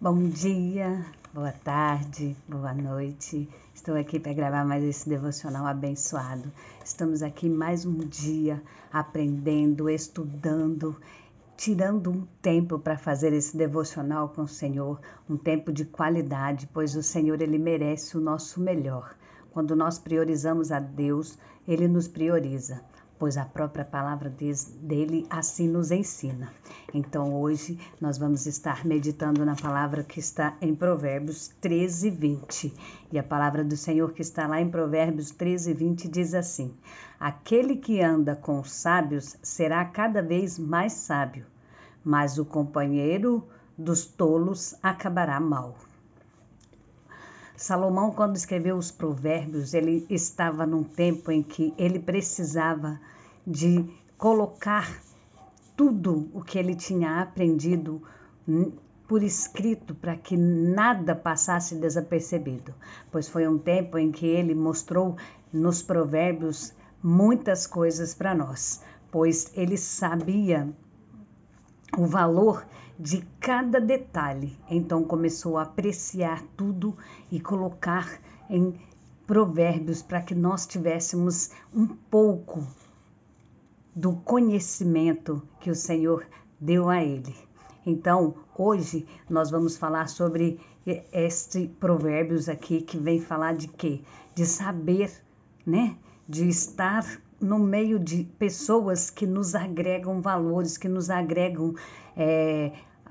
Bom dia, boa tarde, boa noite. Estou aqui para gravar mais esse devocional abençoado. Estamos aqui mais um dia aprendendo, estudando, tirando um tempo para fazer esse devocional com o Senhor, um tempo de qualidade, pois o Senhor ele merece o nosso melhor. Quando nós priorizamos a Deus, Ele nos prioriza, pois a própria palavra dele assim nos ensina. Então hoje nós vamos estar meditando na palavra que está em Provérbios 13, 20. E a palavra do Senhor que está lá em Provérbios 13, 20 diz assim: aquele que anda com os sábios será cada vez mais sábio, mas o companheiro dos tolos acabará mal. Salomão, quando escreveu os provérbios, ele estava num tempo em que ele precisava de colocar tudo o que ele tinha aprendido por escrito para que nada passasse desapercebido, pois foi um tempo em que ele mostrou nos provérbios muitas coisas para nós, pois ele sabia o valor de cada detalhe, então começou a apreciar tudo e colocar em provérbios para que nós tivéssemos um pouco do conhecimento que o Senhor deu a ele. Então, hoje nós vamos falar sobre este provérbios aqui que vem falar de quê? De saber, né? De estar no meio de pessoas que nos agregam valores, que nos agregam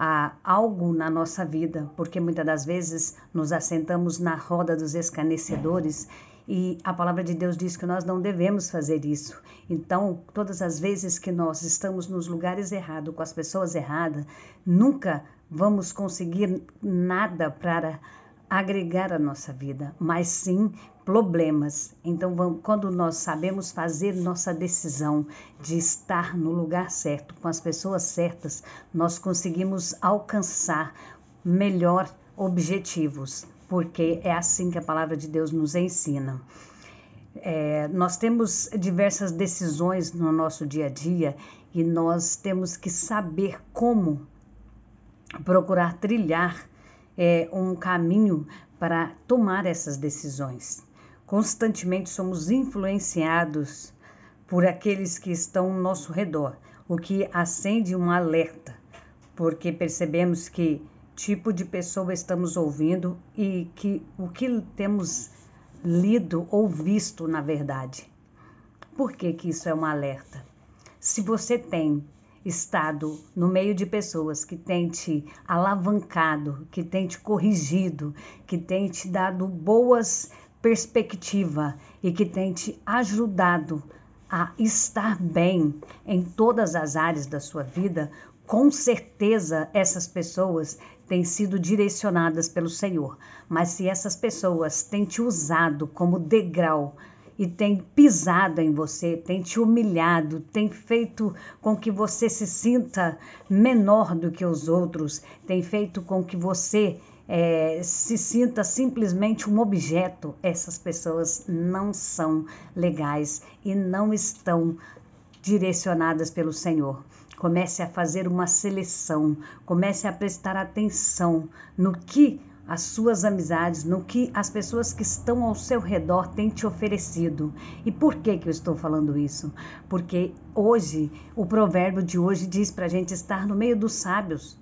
a algo na nossa vida, porque muitas das vezes nos assentamos na roda dos escarnecedores e a palavra de Deus diz que nós não devemos fazer isso. Então, todas as vezes que nós estamos nos lugares errados, com as pessoas erradas, nunca vamos conseguir nada para agregar a nossa vida, mas sim problemas. Então, quando nós sabemos fazer nossa decisão de estar no lugar certo, com as pessoas certas, nós conseguimos alcançar melhor objetivos, porque é assim que a palavra de Deus nos ensina. Nós temos diversas decisões no nosso dia a dia e nós temos que saber como procurar trilhar um caminho para tomar essas decisões. Constantemente somos influenciados por aqueles que estão ao nosso redor, o que acende um alerta, porque percebemos que tipo de pessoa estamos ouvindo e que o que temos lido ou visto na verdade. Por que isso é um alerta? Se você tem estado no meio de pessoas que têm te alavancado, que têm te corrigido, que têm te dado boas perspectivas e que têm te ajudado a estar bem em todas as áreas da sua vida, com certeza essas pessoas têm sido direcionadas pelo Senhor. Mas se essas pessoas têm te usado como degrau e tem pisado em você, tem te humilhado, tem feito com que você se sinta menor do que os outros, tem feito com que você se sinta simplesmente um objeto, essas pessoas não são legais e não estão direcionadas pelo Senhor. Comece a fazer uma seleção, comece a prestar atenção no que as suas amizades, no que as pessoas que estão ao seu redor têm te oferecido. E por que eu estou falando isso? Porque hoje, o provérbio de hoje diz para a gente estar no meio dos sábios.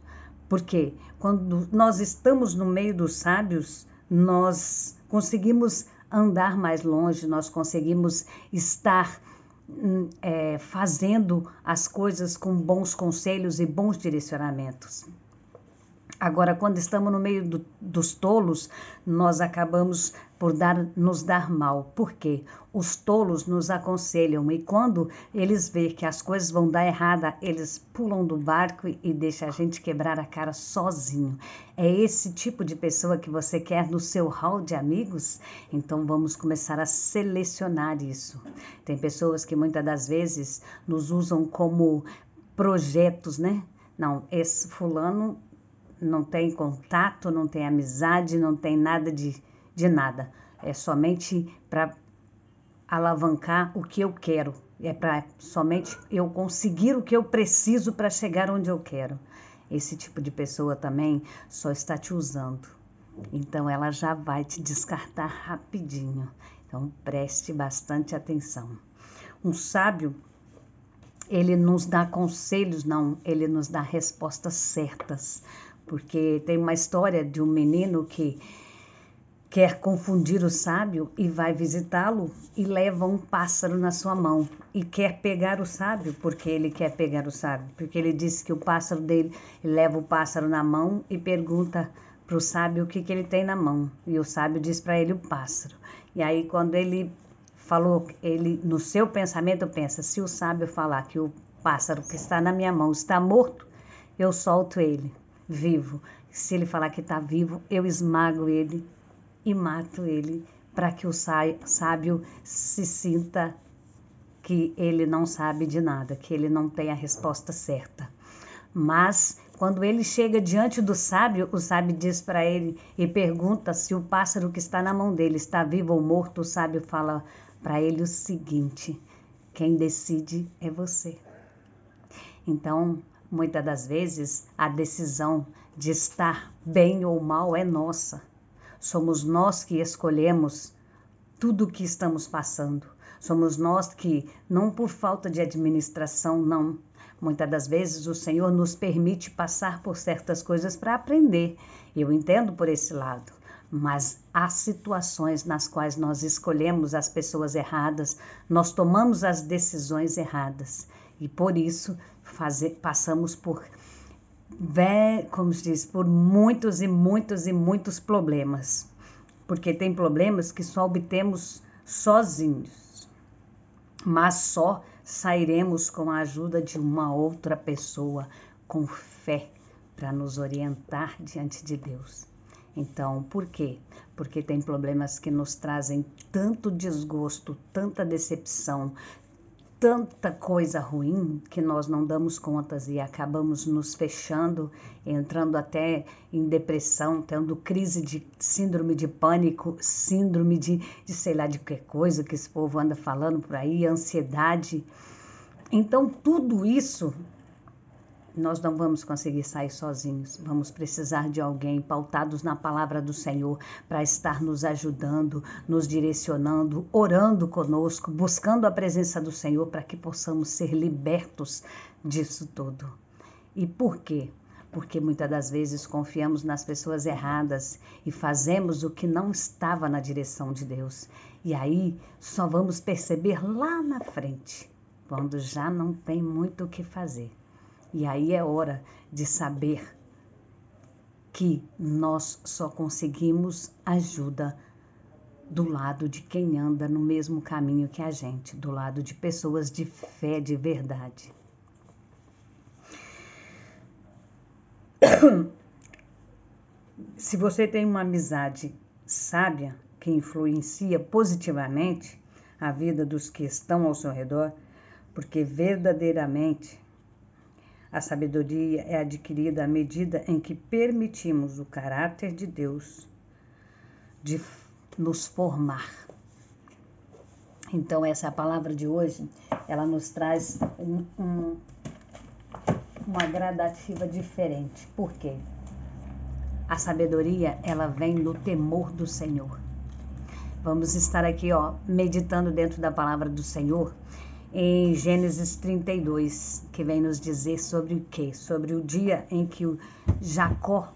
Porque quando nós estamos no meio dos sábios, nós conseguimos andar mais longe, nós conseguimos estar fazendo as coisas com bons conselhos e bons direcionamentos. Agora, quando estamos no meio dos tolos, nós acabamos por nos dar mal. Por quê? Os tolos nos aconselham e quando eles veem que as coisas vão dar errada, eles pulam do barco e deixam a gente quebrar a cara sozinho. É esse tipo de pessoa que você quer no seu hall de amigos? Então vamos começar a selecionar isso. Tem pessoas que muitas das vezes nos usam como projetos, né? Não, esse fulano não tem contato, não tem amizade, não tem nada de nada. É somente para alavancar o que eu quero. É para somente eu conseguir o que eu preciso para chegar onde eu quero. esse tipo de pessoa também só está te usando. Então ela já vai te descartar rapidinho. Então preste bastante atenção. Um sábio, ele nos dá conselhos, não, ele nos dá respostas certas. Porque tem uma história de um menino que quer confundir o sábio e vai visitá-lo e leva um pássaro na sua mão e quer pegar o sábio, porque ele quer pegar o sábio, porque ele disse que o pássaro dele, ele leva o pássaro na mão e pergunta para o sábio o que ele tem na mão, e o sábio diz para ele o pássaro. E aí quando ele falou, ele no seu pensamento pensa, se o sábio falar que o pássaro que está na minha mão está morto, eu solto ele vivo. Se ele falar que está vivo, eu esmago ele e mato ele, para que o sábio se sinta que ele não sabe de nada, que ele não tem a resposta certa. Mas quando ele chega diante do sábio, o sábio diz para ele e pergunta se o pássaro que está na mão dele está vivo ou morto. O sábio fala para ele o seguinte: quem decide é você. Então, muitas das vezes, a decisão de estar bem ou mal é nossa. Somos nós que escolhemos tudo o que estamos passando. Somos nós que, não por falta de administração, não. Muitas das vezes o Senhor nos permite passar por certas coisas para aprender. Eu entendo por esse lado. Mas há situações nas quais nós escolhemos as pessoas erradas, nós tomamos as decisões erradas. E por isso passamos por como se diz, por muitos e muitos e muitos problemas. Porque tem problemas que só obtemos sozinhos. Mas só sairemos com a ajuda de uma outra pessoa, com fé, para nos orientar diante de Deus. Então, por quê? Porque tem problemas que nos trazem tanto desgosto, tanta decepção, tanta coisa ruim que nós não damos contas e acabamos nos fechando, entrando até em depressão, tendo crise de síndrome de pânico, síndrome de sei lá de que coisa que esse povo anda falando por aí, ansiedade. Então tudo isso nós não vamos conseguir sair sozinhos. Vamos precisar de alguém pautados na palavra do Senhor para estar nos ajudando, nos direcionando, orando conosco, buscando a presença do Senhor para que possamos ser libertos disso tudo. E por quê? Porque muitas das vezes confiamos nas pessoas erradas e fazemos o que não estava na direção de Deus. E aí só vamos perceber lá na frente, quando já não tem muito o que fazer. E aí é hora de saber que nós só conseguimos ajuda do lado de quem anda no mesmo caminho que a gente, do lado de pessoas de fé de verdade. Se você tem uma amizade sábia que influencia positivamente a vida dos que estão ao seu redor, porque verdadeiramente a sabedoria é adquirida à medida em que permitimos o caráter de Deus de nos formar. Então, essa é a palavra de hoje, ela nos traz uma gradativa diferente. Por quê? A sabedoria, ela vem no temor do Senhor. Vamos estar aqui, meditando dentro da palavra do Senhor, em Gênesis 32, que vem nos dizer sobre o quê? Sobre o dia em que o Jacó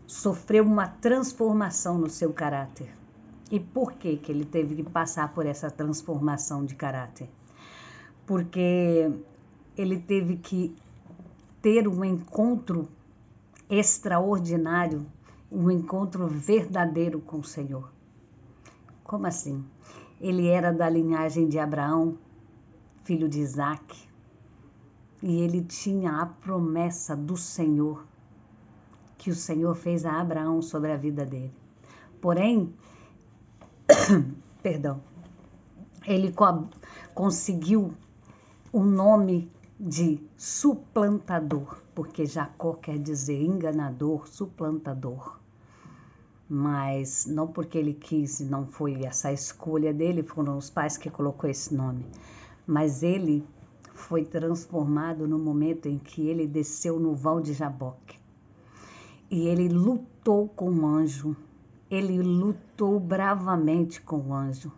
sofreu uma transformação no seu caráter. E por que ele teve que passar por essa transformação de caráter? Porque ele teve que ter um encontro extraordinário, um encontro verdadeiro com o Senhor. Como assim? Ele era da linhagem de Abraão, filho de Isaac, e ele tinha a promessa do Senhor, que o Senhor fez a Abraão sobre a vida dele. Porém, ele conseguiu o nome de suplantador, porque Jacó quer dizer enganador, suplantador. Mas não porque ele quis, não foi essa a escolha dele, foram os pais que colocou esse nome. Mas ele foi transformado no momento em que ele desceu no Val de Jaboque. E ele lutou com o anjo. Ele lutou bravamente com o anjo.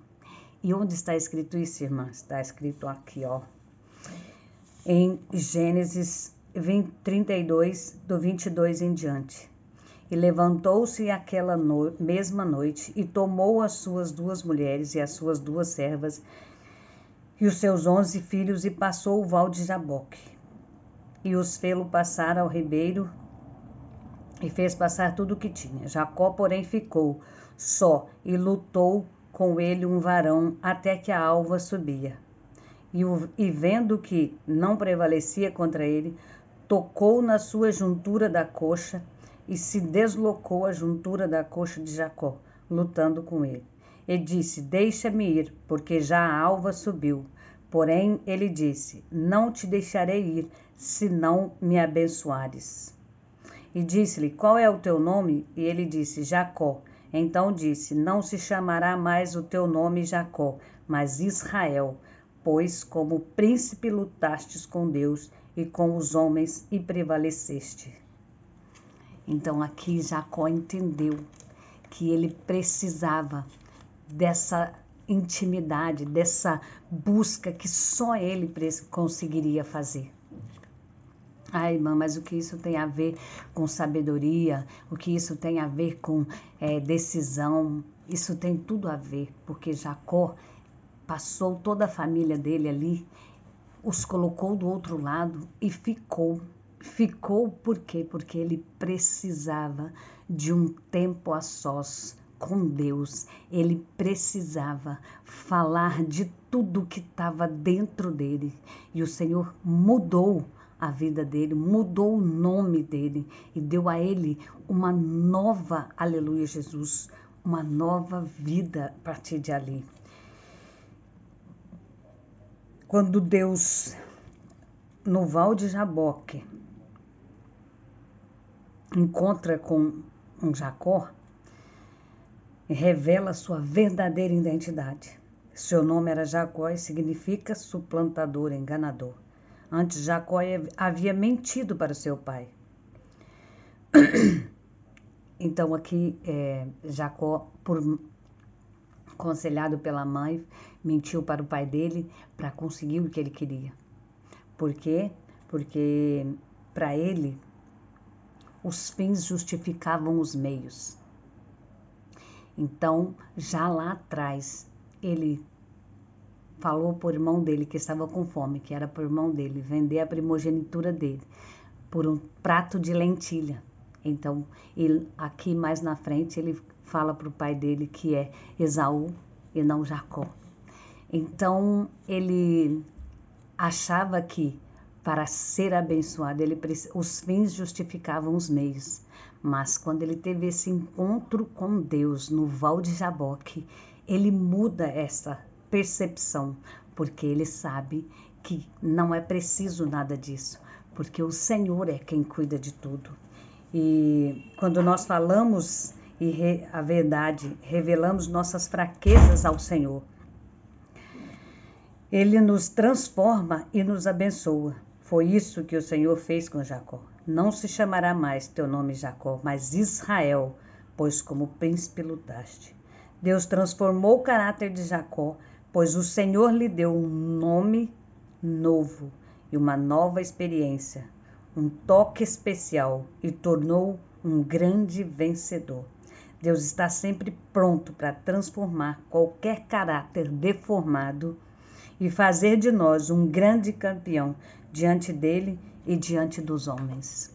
E onde está escrito isso, irmã? Está escrito aqui, ó. Em Gênesis 32, do 22 em diante. E levantou-se aquela mesma noite e tomou as suas 2 mulheres e as suas 2 servas e os seus 11 filhos e passou o val de Jaboque. E os fê-lo passar ao ribeiro e fez passar tudo o que tinha. Jacó, porém, ficou só e lutou com ele um varão até que a alva subia. E vendo que não prevalecia contra ele, tocou na sua juntura da coxa e se deslocou a juntura da coxa de Jacó, lutando com ele. E disse: deixa-me ir, porque já a alva subiu. Porém, ele disse: não te deixarei ir, se não me abençoares. E disse-lhe: qual é o teu nome? E ele disse: Jacó. Então disse: não se chamará mais o teu nome Jacó, mas Israel, pois como príncipe lutastes com Deus e com os homens e prevaleceste. Então aqui Jacó entendeu que ele precisava dessa intimidade, dessa busca que só ele conseguiria fazer. Ai, irmã, mas o que isso tem a ver com sabedoria? O que isso tem a ver com decisão? Isso tem tudo a ver, porque Jacó passou toda a família dele ali, os colocou do outro lado e ficou. Ficou por quê? Porque ele precisava de um tempo a sós com Deus. Ele precisava falar de tudo que estava dentro dele. E o Senhor mudou a vida dele, mudou o nome dele e deu a ele uma nova, aleluia Jesus, uma nova vida a partir de ali. Quando Deus, no Val de Jaboque, encontra com um Jacó, revela sua verdadeira identidade. Seu nome era Jacó e significa suplantador, enganador. Antes, Jacó havia mentido para seu pai. Então, aqui, Jacó, aconselhado pela mãe, mentiu para o pai dele para conseguir o que ele queria. Por quê? Porque para ele, os fins justificavam os meios. Então, já lá atrás, ele falou para o irmão dele que estava com fome, que era para o irmão dele vender a primogenitura dele por um prato de lentilha. Então, aqui mais na frente, ele fala para o pai dele que é Esaú e não Jacó. Então, ele achava que para ser abençoado, os fins justificavam os meios. Mas quando ele teve esse encontro com Deus no Val de Jaboque, ele muda essa percepção, porque ele sabe que não é preciso nada disso, porque o Senhor é quem cuida de tudo. E quando nós falamos a verdade, revelamos nossas fraquezas ao Senhor, Ele nos transforma e nos abençoa. Foi isso que o Senhor fez com Jacó. Não se chamará mais teu nome Jacó, mas Israel, pois como príncipe lutaste. Deus transformou o caráter de Jacó, pois o Senhor lhe deu um nome novo e uma nova experiência, um toque especial e tornou um grande vencedor. Deus está sempre pronto para transformar qualquer caráter deformado e fazer de nós um grande campeão diante dele e diante dos homens.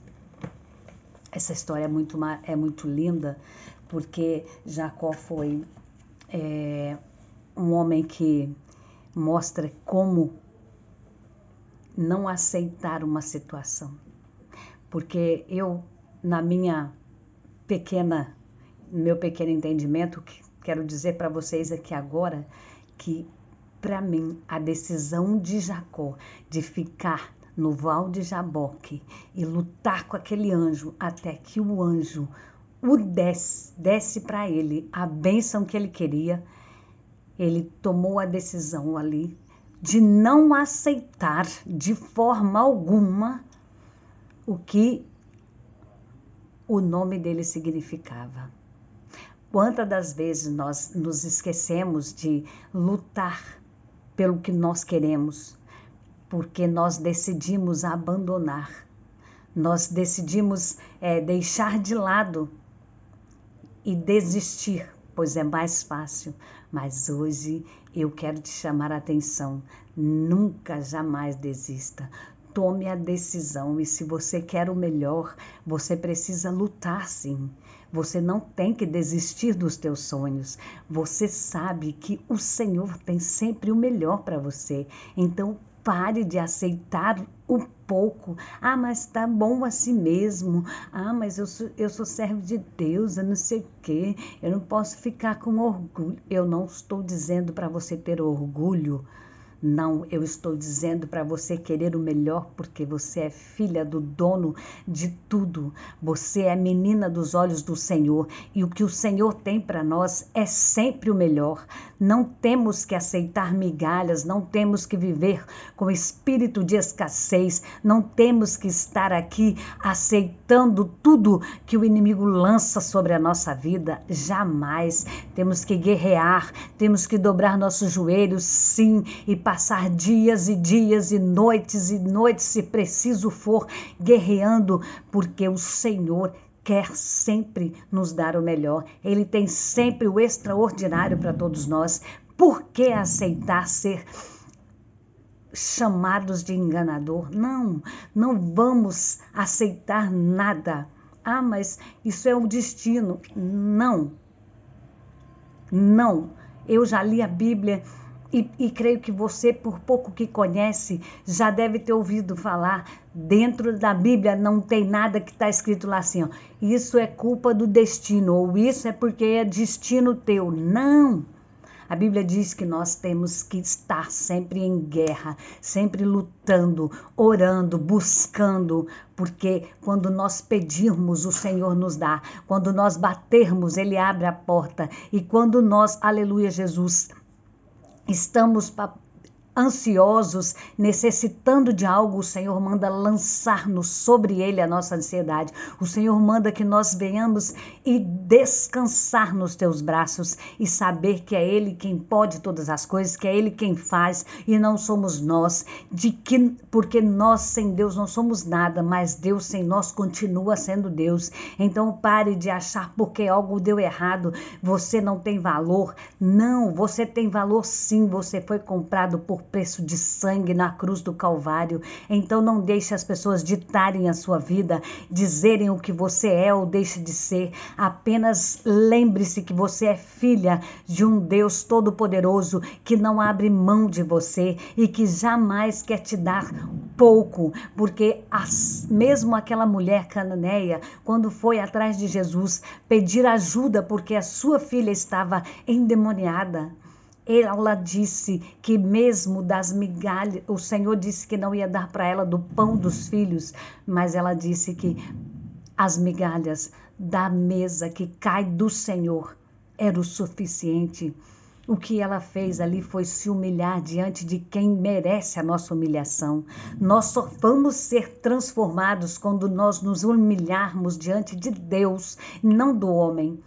Essa história é muito linda, porque Jacó foi um homem que mostra como não aceitar uma situação. Porque meu pequeno entendimento, quero dizer para vocês aqui agora que, para mim, a decisão de Jacó de ficar no Val de Jaboque e lutar com aquele anjo até que o anjo desse para ele a bênção que ele queria, ele tomou a decisão ali, de não aceitar de forma alguma o que o nome dele significava. Quantas das vezes nós nos esquecemos de lutar pelo que nós queremos, porque nós decidimos abandonar, nós decidimos deixar de lado e desistir, pois é mais fácil. Mas hoje eu quero te chamar a atenção, nunca, jamais desista. Tome a decisão e se você quer o melhor, você precisa lutar sim. Você não tem que desistir dos teus sonhos. Você sabe que o Senhor tem sempre o melhor para você. Então pare de aceitar o pouco. Ah, mas tá bom assim mesmo. Ah, mas eu sou servo de Deus, eu não sei o quê. Eu não posso ficar com orgulho. Eu não estou dizendo para você ter orgulho. Não, eu estou dizendo para você querer o melhor, porque você é filha do dono de tudo. Você é menina dos olhos do Senhor e o que o Senhor tem para nós é sempre o melhor. Não temos que aceitar migalhas, não temos que viver com espírito de escassez, não temos que estar aqui aceitando tudo que o inimigo lança sobre a nossa vida. Jamais. Temos que guerrear, temos que dobrar nossos joelhos, sim, e passar dias e dias e noites, se preciso for, guerreando, porque o Senhor quer sempre nos dar o melhor. Ele tem sempre o extraordinário para todos nós. Por que aceitar ser chamados de enganador? Não, não vamos aceitar nada. Ah, mas isso é o destino. Não, não. Eu já li a Bíblia e creio que você, por pouco que conhece, já deve ter ouvido falar. Dentro da Bíblia não tem nada que está escrito lá assim, ó, isso é culpa do destino, ou isso é porque é destino teu. Não! A Bíblia diz que nós temos que estar sempre em guerra, sempre lutando, orando, buscando, porque quando nós pedirmos, o Senhor nos dá. Quando nós batermos, Ele abre a porta. E quando nós, aleluia Jesus, estamos ansiosos, necessitando de algo, o Senhor manda lançar-nos sobre Ele a nossa ansiedade. O Senhor manda que nós venhamos e descansar nos teus braços e saber que é Ele quem pode todas as coisas, que é Ele quem faz e não somos nós, porque nós sem Deus não somos nada, mas Deus sem nós continua sendo Deus. Então pare de achar porque algo deu errado, você não tem valor. Não, você tem valor sim, você foi comprado por preço de sangue na cruz do Calvário. Então não deixe as pessoas ditarem a sua vida, dizerem o que você é ou deixa de ser. Apenas lembre-se que você é filha de um Deus todo-poderoso que não abre mão de você e que jamais quer te dar pouco, porque mesmo aquela mulher cananeia, quando foi atrás de Jesus pedir ajuda porque a sua filha estava endemoniada, ela disse que mesmo das migalhas, o Senhor disse que não ia dar para ela do pão dos filhos, mas ela disse que as migalhas da mesa que cai do Senhor era o suficiente. O que ela fez ali foi se humilhar diante de quem merece a nossa humilhação. Nós só vamos ser transformados quando nós nos humilharmos diante de Deus, não do homem.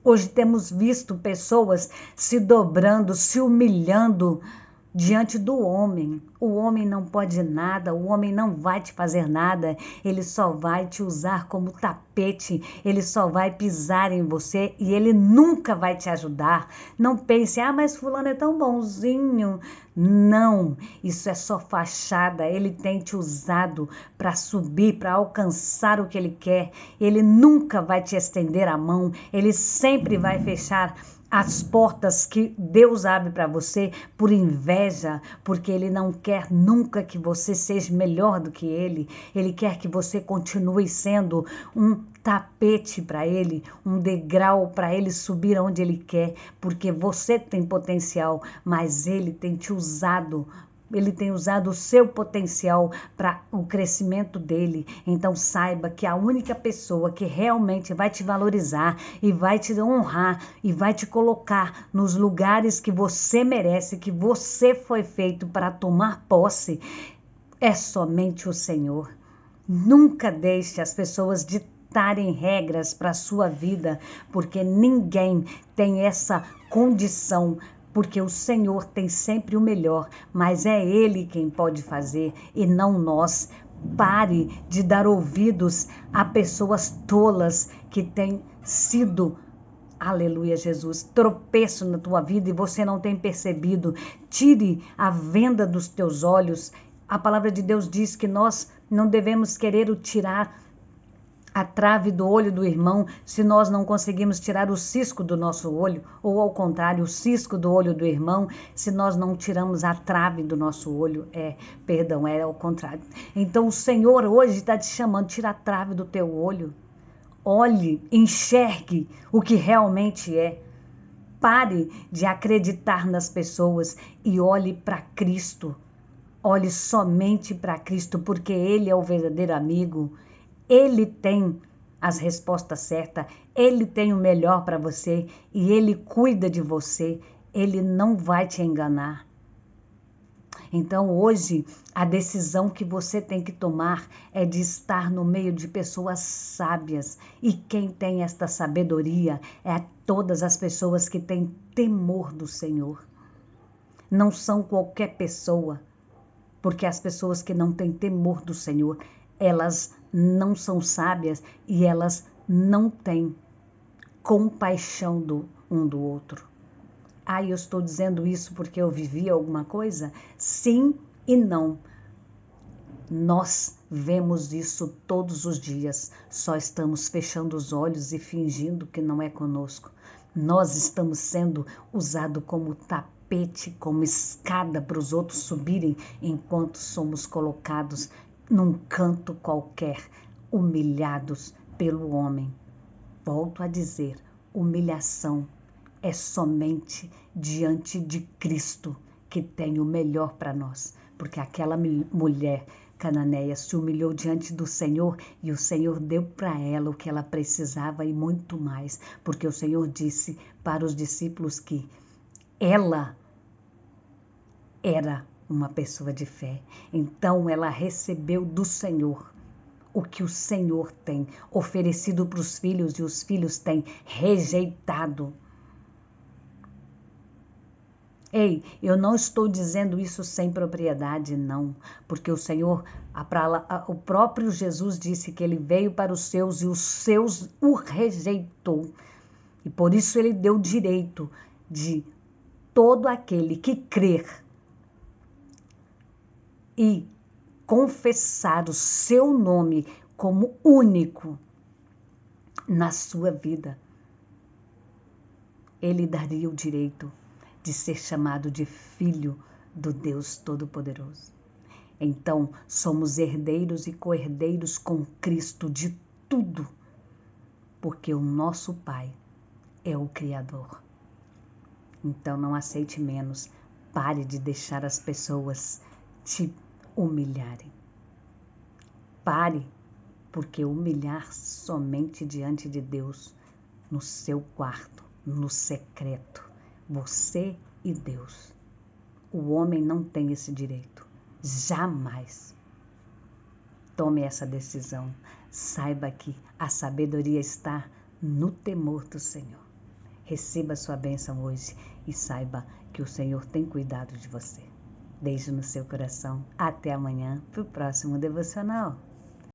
Hoje temos visto pessoas se dobrando, se humilhando diante do homem. O homem não pode nada, o homem não vai te fazer nada, ele só vai te usar como tapete, ele só vai pisar em você e ele nunca vai te ajudar. Não pense, mas fulano é tão bonzinho. Não, isso é só fachada, ele tem te usado para subir, para alcançar o que ele quer. Ele nunca vai te estender a mão, ele sempre vai fechar as portas que Deus abre para você por inveja, porque Ele não quer nunca que você seja melhor do que Ele. Ele quer que você continue sendo um tapete para Ele, um degrau para Ele subir aonde Ele quer, porque você tem potencial, mas Ele tem te usado Ele tem usado o seu potencial para o crescimento dele. Então saiba que a única pessoa que realmente vai te valorizar e vai te honrar e vai te colocar nos lugares que você merece, que você foi feito para tomar posse, é somente o Senhor. Nunca deixe as pessoas ditarem regras para a sua vida, porque ninguém tem essa condição, porque o Senhor tem sempre o melhor, mas é Ele quem pode fazer e não nós. Pare de dar ouvidos a pessoas tolas que têm sido, aleluia, Jesus, tropeço na tua vida e você não tem percebido. Tire a venda dos teus olhos. A palavra de Deus diz que nós não devemos querer tirar a trave do olho do irmão se nós não conseguimos tirar o cisco do nosso olho, ou ao contrário, o cisco do olho do irmão, se nós não tiramos a trave do nosso olho. É ao contrário. Então o Senhor hoje está te chamando, tira a trave do teu olho. Olhe, enxergue o que realmente é. Pare de acreditar nas pessoas e olhe para Cristo. Olhe somente para Cristo, porque Ele é o verdadeiro amigo. Ele tem as respostas certas, Ele tem o melhor para você e Ele cuida de você. Ele não vai te enganar. Então hoje a decisão que você tem que tomar é de estar no meio de pessoas sábias. E quem tem esta sabedoria é todas as pessoas que têm temor do Senhor. Não são qualquer pessoa. Porque as pessoas que não têm temor do Senhor, elas não são sábias e elas não têm compaixão um do outro. Eu estou dizendo isso porque eu vivi alguma coisa? Sim e não. Nós vemos isso todos os dias, só estamos fechando os olhos e fingindo que não é conosco. Nós estamos sendo usados como tapete, como escada para os outros subirem, enquanto somos colocados num canto qualquer, humilhados pelo homem. Volto a dizer, humilhação é somente diante de Cristo que tem o melhor para nós, porque aquela mulher cananeia se humilhou diante do Senhor e o Senhor deu para ela o que ela precisava e muito mais, porque o Senhor disse para os discípulos que ela era uma pessoa de fé. Então ela recebeu do Senhor o que o Senhor tem oferecido para os filhos e os filhos têm rejeitado. Ei, eu não estou dizendo isso sem propriedade, não, porque o Senhor, o próprio Jesus disse que ele veio para os seus e os seus o rejeitou. E por isso ele deu direito de todo aquele que crer e confessar o seu nome como único na sua vida, ele daria o direito de ser chamado de filho do Deus Todo-Poderoso. Então, somos herdeiros e co-herdeiros com Cristo de tudo, porque o nosso Pai é o Criador. Então, não aceite menos. Pare de deixar as pessoas te humilharem. Pare, porque humilhar somente diante de Deus, no seu quarto, no secreto, você e Deus. O homem não tem esse direito. Jamais. Tome essa decisão. Saiba que a sabedoria está no temor do Senhor. Receba sua bênção hoje e saiba que o Senhor tem cuidado de você. Beijo no seu coração. Até amanhã para o próximo devocional.